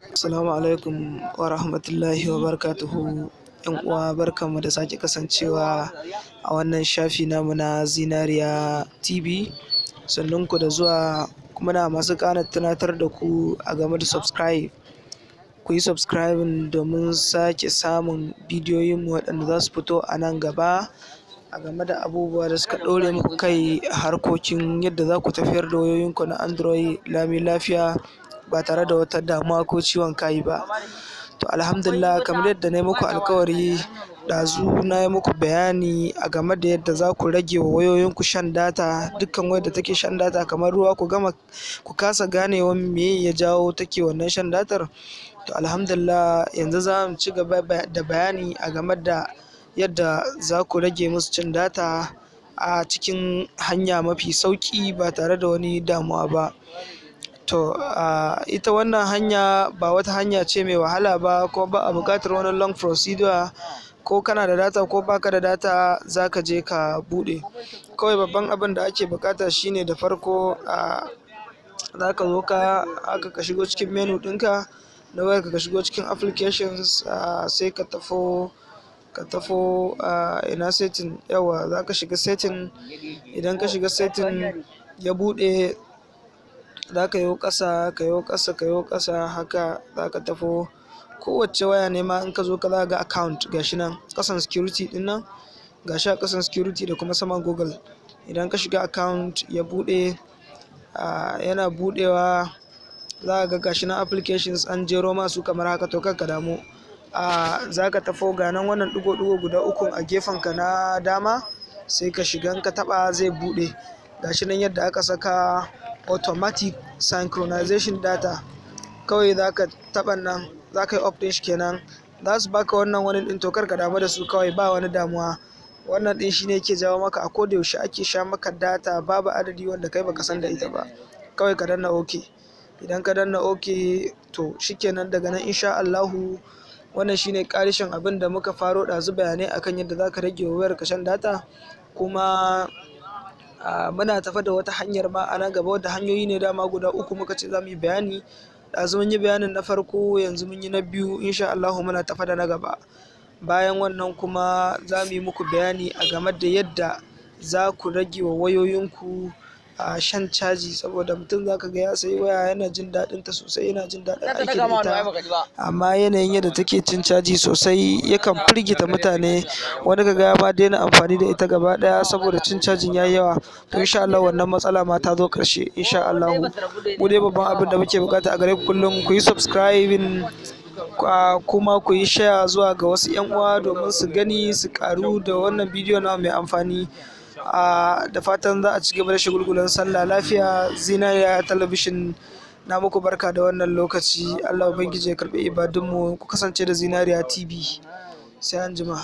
Assalamu alaikum wa rahmatullahi wa barakatuhu. ‘Yan uwa barkanmu da sake kasancewa a wannan shafi namu na Zinariya TV. Sannunku da zuwa, kuma na masu ƙara tunatar da ku a game da subscribe. Ku yi subscribing domin sake samun bidiyoyinmu waɗanda za su fito a nan gaba a game da abubuwa da suka ɗore muku kai a harkokin yadda za ku tafiyar da wayoyinku na Android lami lafiya ba tare da wata damuwa ko ciwon kai ba. To alhamdulillah, kamar yadda na yi muku alkawari ɗazu, na yi muku bayani a game da yadda za ku rage wa wayoyinku shan data. Dukkan wayar da take shan data kamar ruwa ku kasa ganewa me ya jawo take wannan shan datar. To alhamdulillah, yanzu za mu ci gaba da bayani a game da yadda za ku rage musu cin data a cikin hanya mafi sauƙi ba tare da wani damuwa ba. To ita wannan hanya ba wata hanya ce mai wahala ba, kuma ba a buƙatar wani long procedure. Ko kana da data ko baka da data za ka je ka buɗe. Kawai babban abin da ake buƙata shine da farko za ka zo ka shigo cikin menu ɗinka na wayarka, ka shigo cikin applications, sai ka tafo ina setting. Yawa, za ka shiga setting. Idan ka shiga setting ya buɗe, za ka yo ƙasa haka za ka tafo. Kowace waya ne ma in ka zo ka za ga account gashi nan ƙasan security ɗin nan, gashi a ƙasan security da kuma saman Google. Idan ka shiga account ya buɗe, yana buɗewa za ka ga gashi nan applications an jero masu kamar haka. To kar ka damu, za ka tafo ga nan wannan ɗigo-ɗigo guda uku a gefenka na dama, sai ka shiga. In ka taɓa zai buɗe. Gashi nan yadda aka saka automatic synchronization data. Kawai za ka taɓa nan, za ka yi off ɗin shi kenan. Za su baka wannan wani ɗin, to kar ka damu da su, kawai ba wani damuwa. Wannan ɗin shine yake jawo maka a koda yaushe ake sha maka data babu adadi wanda kai baka san da ita ba. Kawai ka danna OK. Idan ka danna OK, to shikenan daga nan insha Allahu. Wannan shine ƙarishin abin da muka faro ɗazu, bayanai akan yadda za ka rage wa wayarka shan data. Kuma muna tafa da wata hanyar ma a nan gaba, wadda hanyoyi ne dama guda uku muka ce za mu yi bayani. Ɗazu mun yi bayanin na farko, yanzu mun yi na biyu. Insha Allahu muna tafa da na gaba. Bayan wannan kuma za mu yi muku bayani a game da yadda za ku rage wa wayoyinku shan caji, saboda mutum za ka ga ya sayi waya yana jin daɗin ta sosai, yana jin daɗin aiki da ita, amma yanayin yadda take cin caji sosai yakan firgita mutane. Wani ka ga ya ma daina amfani da ita gaba ɗaya saboda cin cajin ya yi yawa. To insha Allah wannan matsala ma ta zo ƙarshe insha Allahu. Mu dai babban abin da muke buƙata a gare ku kullum, ku yi subscribing, kuma ku yi share zuwa ga wasu 'yan uwa domin su gani su ƙaru da wannan bidiyo na mai amfani. Da fatan za a ci gaba da shagulgulan sallah lafiya. Zinariya Talabishin na muku barka da wannan lokaci. Allah ubangiji ya karɓi ibadunmu. Ku kasance da Zinariya TV. Sai anjima.